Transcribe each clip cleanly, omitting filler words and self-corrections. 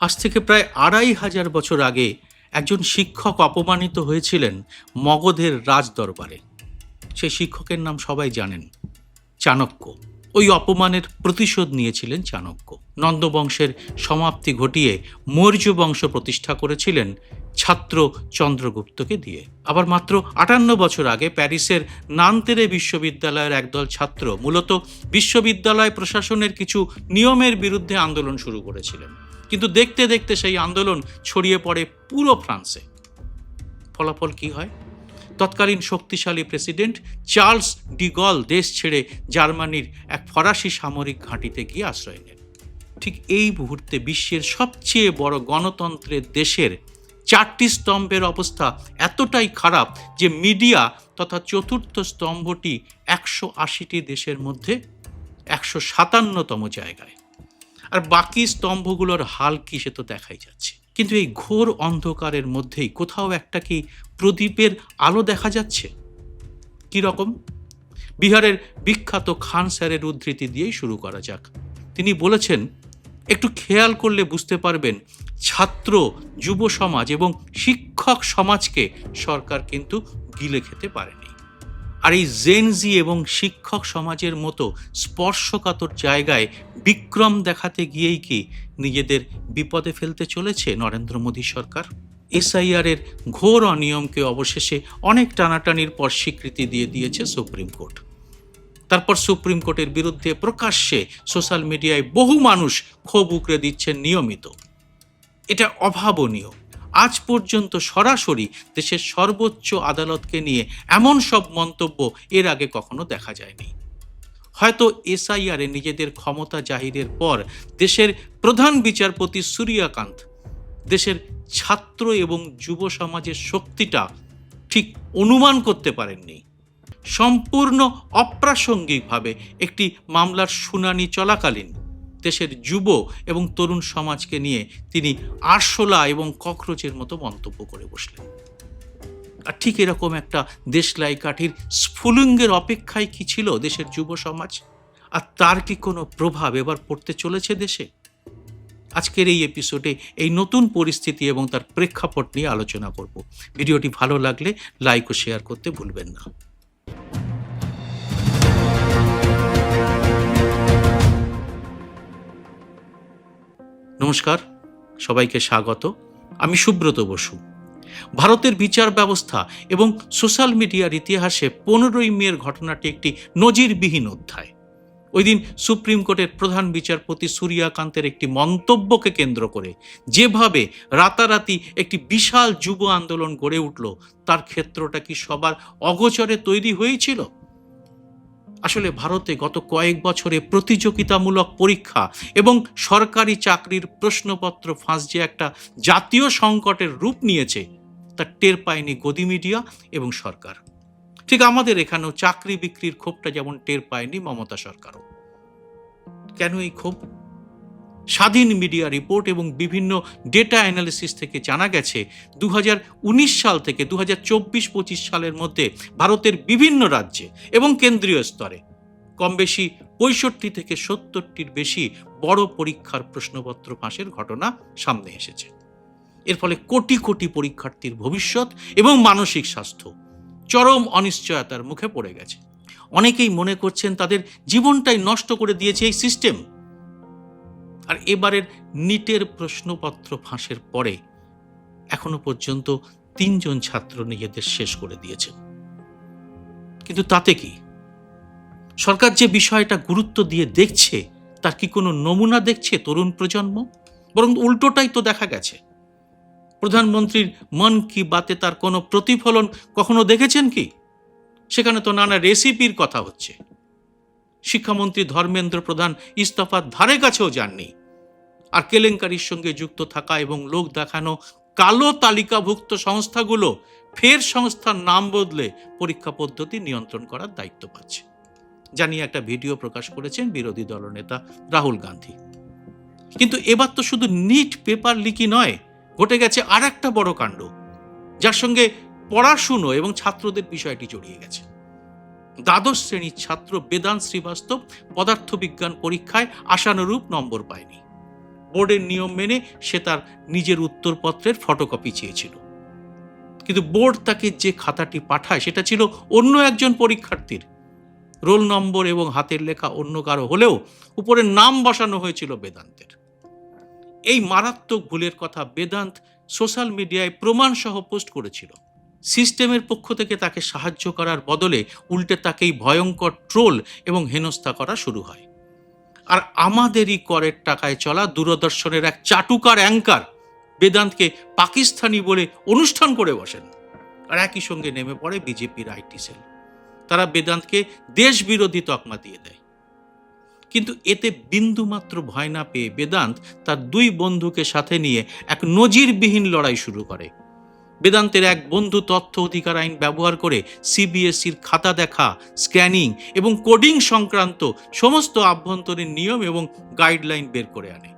আজ থেকে প্রায় ২৫০০ বছর আগে একজন শিক্ষক অপমানিত হয়েছিলেন মগধের রাজদরবারে। সেই শিক্ষকের নাম সবাই জানেন, চাণক্য। ওই অপমানের প্রতিশোধ নিয়েছিলেন চাণক্য। নন্দবংশের সমাপ্তি ঘটিয়ে মৌর্য বংশ প্রতিষ্ঠা করেছিলেন ছাত্র চন্দ্রগুপ্তকে দিয়ে। আবার মাত্র ৫৮ বছর আগে প্যারিসের নান্তেরে বিশ্ববিদ্যালয়ের একদল ছাত্র মূলত বিশ্ববিদ্যালয় প্রশাসনের কিছু নিয়মের বিরুদ্ধে আন্দোলন শুরু করেছিলেন। কিন্তু দেখতে দেখতে সেই আন্দোলন ছড়িয়ে পড়ে পুরো ফ্রান্সে। ফলাফল কি হয়? তৎকালীন শক্তিশালী প্রেসিডেন্ট চার্লস ডি গল দেশ ছেড়ে জার্মানির এক ফরাসি সামরিক ঘাঁটিতে গিয়ে আশ্রয় নেন। ঠিক এই মুহূর্তে বিশ্বের সবচেয়ে বড় গণতন্ত্রের দেশের ৪টি স্তম্ভের অবস্থা এতটাই খারাপ যে মিডিয়া তথা চতুর্থ স্তম্ভটি ১৮০টি দেশের মধ্যে ১৫৭তম জায়গায়। আর বাকি স্তম্ভগুলোর হাল কি সে তো দেখাই যাচ্ছে। কিন্তু এই ঘোর অন্ধকারের মধ্যেই কোথাও একটা কি প্রদীপের আলো দেখা যাচ্ছে? কি রকম? বিহারের বিখ্যাত খান স্যারের উদ্ধৃতি দিয়েই শুরু করা যাক। তিনি বলেছেন, একটু খেয়াল করলে বুঝতে পারবেন ছাত্র, যুব সমাজ এবং শিক্ষক সমাজকে সরকার কিন্তু গিলে খেতে পারেনি। আর এই জেনজি এবং শিক্ষক সমাজের মতো স্পর্শকাতর জায়গায় বিক্রম দেখাতে গিয়েই কি নিজেদের বিপদে ফেলতে চলেছে নরেন্দ্র মোদী সরকার? এসআইআর এর ঘোর অনিয়মকে অবশেষে অনেক টানাটানির পর স্বীকৃতি দিয়ে দিয়েছে সুপ্রিম কোর্ট। তারপর সুপ্রিম কোর্টের বিরুদ্ধে প্রকাশ্যে সোশ্যাল মিডিয়ায় বহু মানুষ ক্ষোভ উগরে দিচ্ছেন নিয়মিত। এটা অভাবনীয়। আজ পর্যন্ত সরাসরি দেশের সর্বোচ্চ আদালতকে নিয়ে এমন সব মন্তব্য এর আগে কখনো দেখা যায়নি। হয়তো এসআইআরে নিজেদের ক্ষমতা জাহিরের পর দেশের প্রধান বিচারপতি সূর্যকান্ত দেশের ছাত্র এবং যুব সমাজের শক্তিটা ঠিক অনুমান করতে পারেননি। সম্পূর্ণ অপ্রাসঙ্গিকভাবে একটি মামলার শুনানি চলাকালীন দেশের যুব এবং তরুণ সমাজকে নিয়ে তিনি আরশোলা এবং ককরোচের মতো মন্তব্য করে বসলেন। আর ঠিক এরকম একটা দেশলাই কাঠির স্ফুলিঙ্গের অপেক্ষায় কি ছিল দেশের যুব সমাজ? আর তার কি কোনো প্রভাব এবার পড়তে চলেছে দেশে? আজকের এই এপিসোডে এই নতুন পরিস্থিতি এবং তার প্রেক্ষাপট নিয়ে আলোচনা করব। ভিডিওটি ভালো লাগলে লাইক ও শেয়ার করতে ভুলবেন না। নমস্কার, সবাইকে স্বাগত। আমি সুব্রত বসু। ভারতের বিচার ব্যবস্থা এবং সোশ্যাল মিডিয়ার ইতিহাসে 15ই মের ঘটনাটি একটি নজিরবিহীন অধ্যায়। ওই দিন সুপ্রিম কোর্টের প্রধান বিচারপতি সূর্যকান্তের একটি মন্তব্যকে কেন্দ্র করে যেভাবে রাতারাতি একটি বিশাল যুব আন্দোলন গড়ে উঠল, তার ক্ষেত্রটা কি সবার অগোচরে তৈরি হয়েছিল? আসলে ভারতে গত কয়েক বছরে প্রতিযোগিতামূলক পরীক্ষা এবং সরকারি চাকরির প্রশ্নপত্র ফাঁস যে একটা জাতীয় সংকটের রূপ নিয়েছে তা টের পায়নি গদি মিডিয়া এবং সরকার। ঠিক আমাদের এখানেও চাকরি বিক্রির ক্ষোভটা যেমন টের পায়নি মমতা সরকারও। কেন এই ক্ষোভ? স্বাধীন মিডিয়া রিপোর্ট এবং বিভিন্ন ডেটা অ্যানালিসিস থেকে জানা গেছে 2019 সাল থেকে 2024-25 সালের মধ্যে ভারতের বিভিন্ন রাজ্যে এবং কেন্দ্রীয় স্তরে কম বেশি 65 থেকে 70টির বেশি বড় পরীক্ষার প্রশ্নপত্র ফাঁসের ঘটনা সামনে এসেছে। এর ফলে কোটি কোটি পরীক্ষার্থীর ভবিষ্যৎ এবং মানসিক স্বাস্থ্য চরম অনিশ্চয়তার মুখে পড়ে গেছে। অনেকেই মনে করছেন তাদের জীবনটাই নষ্ট করে দিয়েছে এই সিস্টেম। আর এবারের নিটের প্রশ্নপত্র ফাঁসের পরে এখনো পর্যন্ত 3 জন ছাত্র নিজেদের শেষ করে দিয়েছে। কিন্তু তাতে কি? সরকার যে বিষয়টা গুরুত্ব দিয়ে দেখছে তার কি কোনো নমুনা দেখছে তরুণ প্রজন্ম? বরং উল্টোটাই তো দেখা গেছে। প্রধানমন্ত্রীর মন কি বাতে তার কোনো প্রতিফলন কখনো দেখেছেন কি? সেখানে তো নানা রেসিপির কথা হচ্ছে। শিক্ষামন্ত্রী ধর্মেন্দ্র প্রধান ইস্তফার ধারে কাছেও যাননি। আর কেলেঙ্কারির সঙ্গে যুক্ত থাকা এবং লোক দেখানো কালো তালিকাভুক্ত সংস্থাগুলো ফের সংস্থার নাম বদলে পরীক্ষা পদ্ধতি নিয়ন্ত্রণ করার দায়িত্ব পাচ্ছে জানিয়ে একটা ভিডিও প্রকাশ করেছেন বিরোধী দলনেতা রাহুল গান্ধী। কিন্তু এবার তো শুধু নিট পেপার লিকই নয়, ঘটে গেছে আর একটা বড় কাণ্ড, যার সঙ্গে পড়াশুনো এবং ছাত্রদের বিষয়টি জড়িয়ে গেছে। দ্বাদশ শ্রেণীর ছাত্র বেদান্ত শ্রীবাস্তব পদার্থবিজ্ঞান পরীক্ষায় আশানুরূপ নম্বর পায়নি। বোর্ডের নিয়ম মেনে সে তার নিজের উত্তরপত্রের ফটোকপি চেয়েছিল, কিন্তু বোর্ড তাকে যে খাতাটি পাঠায় সেটা ছিল অন্য একজন পরীক্ষার্থীর। রোল নম্বর এবং হাতের লেখা অন্য কারো হলেও উপরে নাম বসানো হয়েছিল বেদান্তের। এই মারাত্মক ভুলের কথা বেদান্ত সোশ্যাল মিডিয়ায় প্রমাণসহ পোস্ট করেছিল। সিস্টেমের পক্ষ থেকে তাকে সাহায্য করার বদলে উল্টে তাকেই ভয়ঙ্কর ট্রোল এবং হেনস্থা করা শুরু হয়। আর আমাদেরই করের টাকায় চলা দূরদর্শনের এক চাটুকার অ্যাঙ্কার বেদান্তকে পাকিস্তানি বলে অনুষ্ঠান করে বসেন। আর একই সঙ্গে নেমে পড়ে বিজেপির আইটি সেল। তারা বেদান্তকে দেশ বিরোধী তকমা দিয়ে দেয়। কিন্তু এতে বিন্দুমাত্র ভয় না পেয়ে বেদান্ত তার দুই বন্ধুকে সাথে নিয়ে এক নজিরবিহীন লড়াই শুরু করে। বেদান্তের এক বন্ধু তথ্য অধিকার আইন ব্যবহার করে সিবিএসইর খাতা দেখা, স্ক্যানিং এবং কোডিং সংক্রান্ত সমস্ত আভ্যন্তরীণ নিয়ম এবং গাইডলাইন বের করে আনে।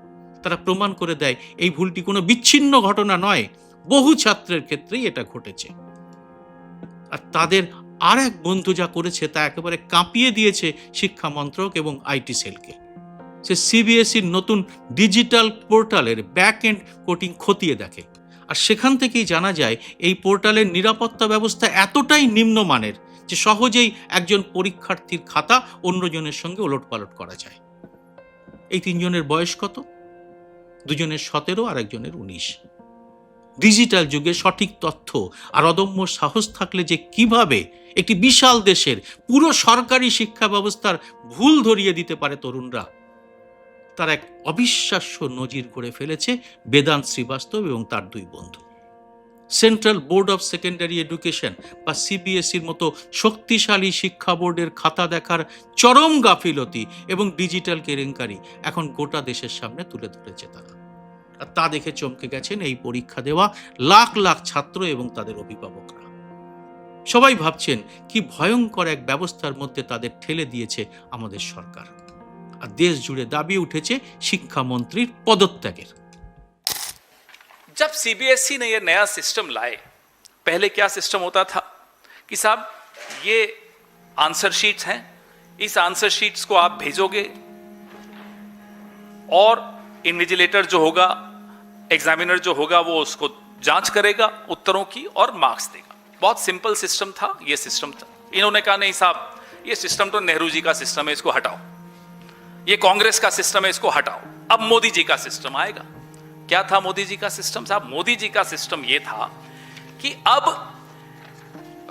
তারা প্রমাণ করে দেয় এই ভুলটি কোনো বিচ্ছিন্ন ঘটনা নয়, বহু ছাত্রের ক্ষেত্রেই এটা ঘটেছে। আর তাদের আর এক বন্ধু যা করেছে তা একেবারে কাঁপিয়ে দিয়েছে শিক্ষা মন্ত্রক এবং আইটি সেলকে। সে সিবিএসইর নতুন ডিজিটাল পোর্টালের ব্যাক এন্ড কোডিং খতিয়ে দেখে। আর সেখান থেকেই জানা যায় এই পোর্টালের নিরাপত্তা ব্যবস্থা এতটাই নিম্নমানের যে সহজেই একজন পরীক্ষার্থীর খাতা অন্যজনের সঙ্গে ওলটপালট করা যায়। এই তিনজনের বয়স কত? দুজনের 17 আর একজনের 19। ডিজিটাল যুগে সঠিক তথ্য আর অদম্য সাহস থাকলে যে কিভাবে একটি বিশাল দেশের পুরো সরকারি শিক্ষা ব্যবস্থার ভুল ধরিয়ে দিতে পারে তরুণরা, তার এক অবিশ্বাস্য নজির করে ফেলেছে বেদান্ত শ্রীবাস্তব এবং তার দুই বন্ধু। Central board of secondary education বা সিবিএসইর মতো শক্তিশালী শিক্ষা বোর্ডের খাতা দেখার চরম গাফিলতি এবং ডিজিটাল কেলেঙ্কারি এখন গোটা দেশের সামনে তুলে ধরেছে তারা। আর তা দেখে চমকে গেছেন এই পরীক্ষা দেওয়া লাখ লাখ ছাত্র এবং তাদের অভিভাবকরা। সবাই ভাবছেন কি ভয়ঙ্কর এক ব্যবস্থার মধ্যে তাদের ঠেলে দিয়েছে আমাদের সরকার। আর দেশ জুড়ে দাবি উঠেছে শিক্ষামন্ত্রীর পদত্যাগের। जब सीबीएसई ने ये नया सिस्टम लाए, पहले क्या सिस्टम होता था कि साहब ये आंसर शीट्स हैं, इस आंसर शीट्स को आप भेजोगे और इन्विजिलेटर जो होगा, एग्जामिनर जो होगा, वो उसको जांच करेगा उत्तरों की और मार्क्स देगा। बहुत सिंपल सिस्टम था ये सिस्टम था। इन्होंने कहा नहीं साहब ये सिस्टम तो नेहरू जी का सिस्टम है, इसको हटाओ, ये कांग्रेस का सिस्टम है, इसको हटाओ, अब मोदी जी का सिस्टम आएगा। क्या था मोदी जी का सिस्टम साहब? मोदी जी का सिस्टम यह था कि अब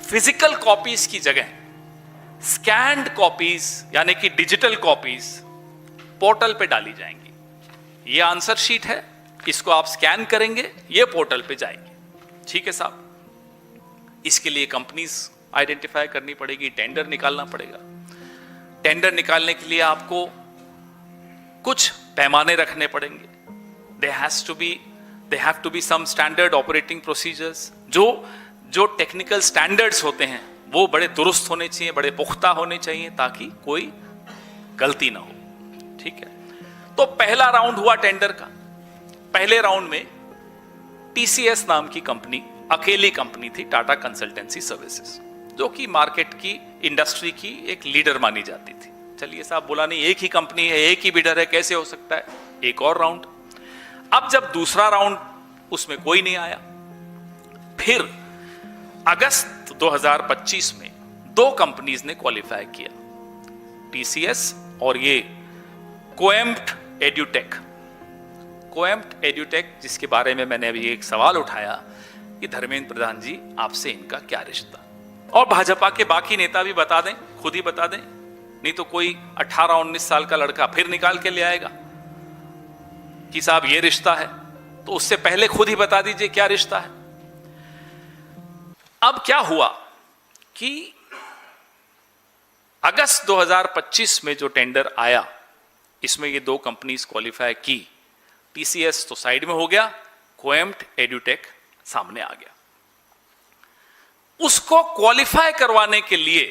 फिजिकल कॉपीज की जगह स्कैन्ड कॉपीज यानी कि डिजिटल कॉपीज पोर्टल पे डाली जाएंगी। ये आंसर शीट है, इसको आप स्कैन करेंगे, ये पोर्टल पे जाएगी। ठीक है साहब, इसके लिए कंपनीज आइडेंटिफाई करनी पड़ेगी, टेंडर निकालना पड़ेगा। टेंडर निकालने के लिए आपको कुछ पैमाने रखने पड़ेंगे। There have to be some standard operating procedures. जो टेक्निकल स्टैंडर्ड्स होते हैं वो बड़े दुरुस्त होने चाहिए, बड़े पुख्ता होने चाहिए ताकि कोई गलती ना हो। ठीक है, तो पहला राउंड हुआ टेंडर का। पहले राउंड में टीसीएस नाम की कंपनी, अकेली कंपनी थी, टाटा कंसल्टेंसी सर्विसेज, जो कि मार्केट की, इंडस्ट्री की एक लीडर मानी जाती थी। चलिए साहब, बोला नहीं एक ही कंपनी है, एक ही बिडर है, कैसे हो सकता है। एक और राउंड। अब जब दूसरा राउंड, उसमें कोई नहीं आया। फिर अगस्त 2025 में 2 कंपनीज ने क्वालिफाई किया, टीसीएस और ये कोएम्प्ट एड्यूटेक, जिसके बारे में मैंने अभी एक सवाल उठाया कि धर्मेंद्र प्रधान जी आपसे इनका क्या रिश्ता, और भाजपा के बाकी नेता भी बता दें, खुद ही बता दें, नहीं तो कोई 18-19 साल का लड़का फिर निकाल के ले आएगा कि साहब ये रिश्ता है। तो उससे पहले खुद ही बता दीजिए क्या रिश्ता है। अब क्या हुआ कि अगस्त 2025 में जो टेंडर आया, इसमें ये 2 कंपनीज क्वालिफाई की। टीसीएस तो साइड में हो गया, कोएम्प्ट एड्यूटेक सामने आ गया। उसको क्वालिफाई करवाने के लिए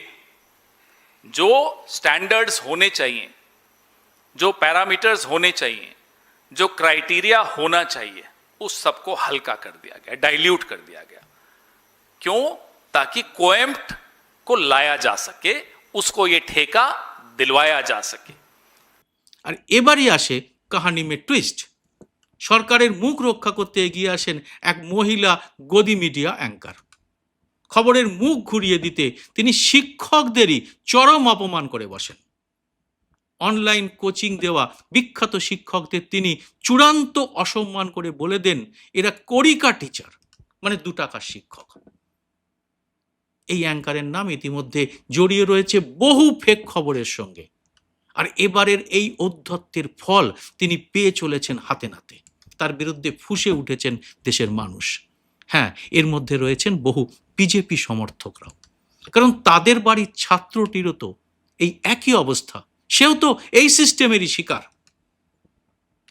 जो स्टैंडर्ड्स होने चाहिए, जो पैरामीटर्स होने चाहिए, जो क्राइटेरिया होना चाहिए, उस सबको हल्का कर दिया गया, डाइल्यूट कर दिया गया। क्यों? ताकि कोएम्प्ट को लाया जा सके, उसको ये ठेका दिलवाया जा सके। আর এবারই আসে কাহিনী में ट्विस्ट। সরকারের মুখ রক্ষা করতে এগিয়ে আসেন এক মহিলা গদি মিডিয়া অ্যাঙ্কার। খবরের মুখ ঘুরিয়ে দিতে তিনি শিক্ষকদেরই চরম অপমান করে বসেন। অনলাইন কোচিং দেওয়া বিখ্যাত শিক্ষকদের তিনি চূড়ান্ত অসম্মান করে বলে দেন এরা কড়িকা টিচার, মানে 2 টাকার শিক্ষক। এই অ্যাঙ্কারের নাম ইতিমধ্যে জড়িয়ে রয়েছে বহু ফেক খবরের সঙ্গে, আর এবারের এই ঔদ্ধত্যের ফল তিনি পেয়ে চলেছেন হাতে নাতে। তার বিরুদ্ধে ফুঁসে উঠেছেন দেশের মানুষ। হ্যাঁ, এর মধ্যে রয়েছেন বহু বিজেপি সমর্থকরাও, কারণ তাদের বাড়ির ছাত্রটিরও তো এই একই অবস্থা, সেও তো এই সিস্টেমেরই শিকার।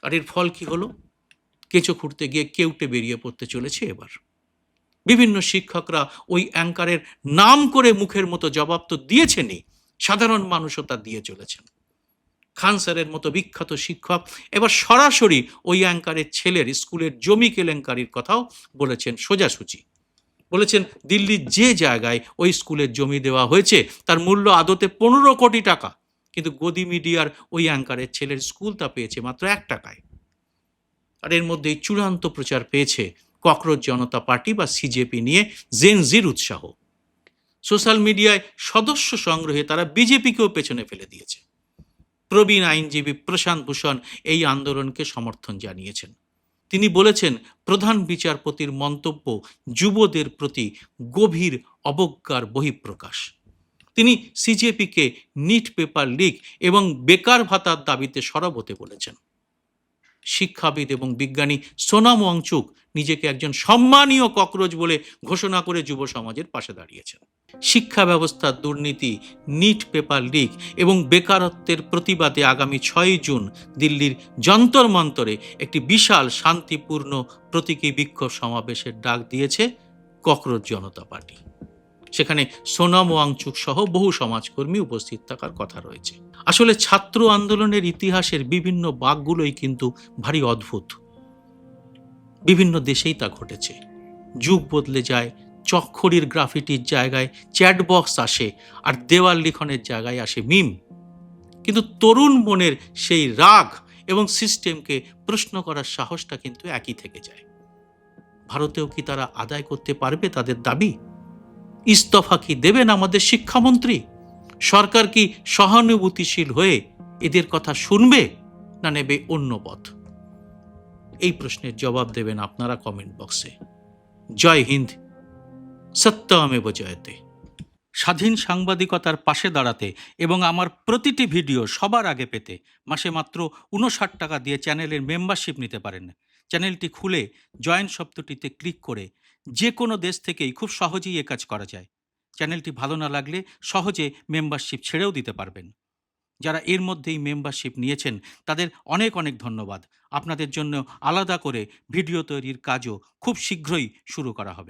আর এর ফল কি হলো? কেঁচো খুঁড়তে গিয়ে কেউটে বেরিয়ে পড়তে চলেছে এবার। বিভিন্ন শিক্ষকরা ওই অ্যাঙ্কারের নাম করে মুখের মতো জবাব তো দিয়েছেনই, সাধারণ মানুষও তা দিয়ে চলেছেন। খান স্যারের মতো বিখ্যাত শিক্ষক এবার সরাসরি ওই অ্যাঙ্কারের ছেলের স্কুলের জমি কেলেঙ্কারির কথাও বলেছেন সোজাসুজি। বলেছেন দিল্লির যে জায়গায় ওই স্কুলের জমি দেওয়া হয়েছে তার মূল্য আদতে 15 কোটি টাকা, কিন্তু গদি মিডিয়ার ওই অ্যাঙ্কারের ছেলের স্কুল তা পেয়েছে মাত্র 1 টাকায়। আর এর মধ্যেই চূড়ান্ত প্রচার পেয়েছে ককরোচ জনতা পার্টি বা সিজেপি নিয়ে জেনজির উৎসাহ। সোশ্যাল মিডিয়ায় সদস্য সংগ্রহে তারা বিজেপিকেও পেছনে ফেলে দিয়েছে। প্রবীণ আইনজীবী প্রশান্ত ভূষণ এই আন্দোলনকে সমর্থন জানিয়েছেন। তিনি বলেছেন প্রধান বিচারপতির মন্তব্য যুবদের প্রতি গভীর অবজ্ঞার বহিঃপ্রকাশ। তিনি সিজেপিকে নিট পেপার লিক এবং বেকার ভাতার দাবিতে সরব হতে বলেছেন। শিক্ষাবিদ এবং বিজ্ঞানী সোনাম ওয়াংচুক নিজেকে একজন সম্মানীয় ককরোচ বলে ঘোষণা করে যুব সমাজের পাশে দাঁড়িয়েছেন। শিক্ষা ব্যবস্থার দুর্নীতি, নিট পেপার লিক এবং বেকারত্বের প্রতিবাদে আগামী 6 জুন দিল্লির যন্তর মন্তরে একটি বিশাল শান্তিপূর্ণ প্রতীকী বিক্ষোভ সমাবেশের ডাক দিয়েছে ককরোচ জনতা পার্টি। সেখানে সোনাম ওয়াংচুক সহ বহু সমাজকর্মী উপস্থিত থাকার কথা রয়েছে। আসলে ছাত্র আন্দোলনের ইতিহাসের বিভিন্ন বাঁকগুলোই কিন্তু ভারী অদ্ভুত। বিভিন্ন দেশেই তা ঘটেছে। যুগ বদলে যায়, চকখড়ির গ্রাফিটির জায়গায় চ্যাট বক্স আসে, আর দেওয়াল লিখনের জায়গায় আসে মিম। কিন্তু তরুণ মনের সেই রাগ এবং সিস্টেমকে প্রশ্ন করার সাহসটা কিন্তু একই থেকে যায়। ভারতেও কি তারা আদায় করতে পারবে তাদের দাবি? ইস্তফা কি দেবেন আমাদের শিক্ষামন্ত্রী? সরকার কি সহানুভূতিশীল হয়ে এদের কথা শুনবে, না নেবে অন্য পথ? এই প্রশ্নের জবাব দেবেন আপনারা কমেন্ট বক্সে। জয় হিন্দ, সত্যমেব জয়তে। স্বাধীন সাংবাদিকতার পাশে দাঁড়াতে এবং আমার প্রতিটি ভিডিও সবার আগে পেতে মাসে মাত্র 59 টাকা দিয়ে চ্যানেলের মেম্বারশিপ নিতে পারেন। চ্যানেলটি খুলে জয়েন শব্দটিতে ক্লিক করে যে কোনো দেশ থেকেই খুব সহজেই এ কাজ করা যায়। চ্যানেলটি ভালো না লাগলে সহজে মেম্বারশিপ ছেড়েও দিতে পারবেন। যারা এর মধ্যেই মেম্বারশিপ নিয়েছেন তাদের অনেক অনেক ধন্যবাদ। আপনাদের জন্য আলাদা করে ভিডিও তৈরির কাজও খুব শীঘ্রই শুরু করা হবে।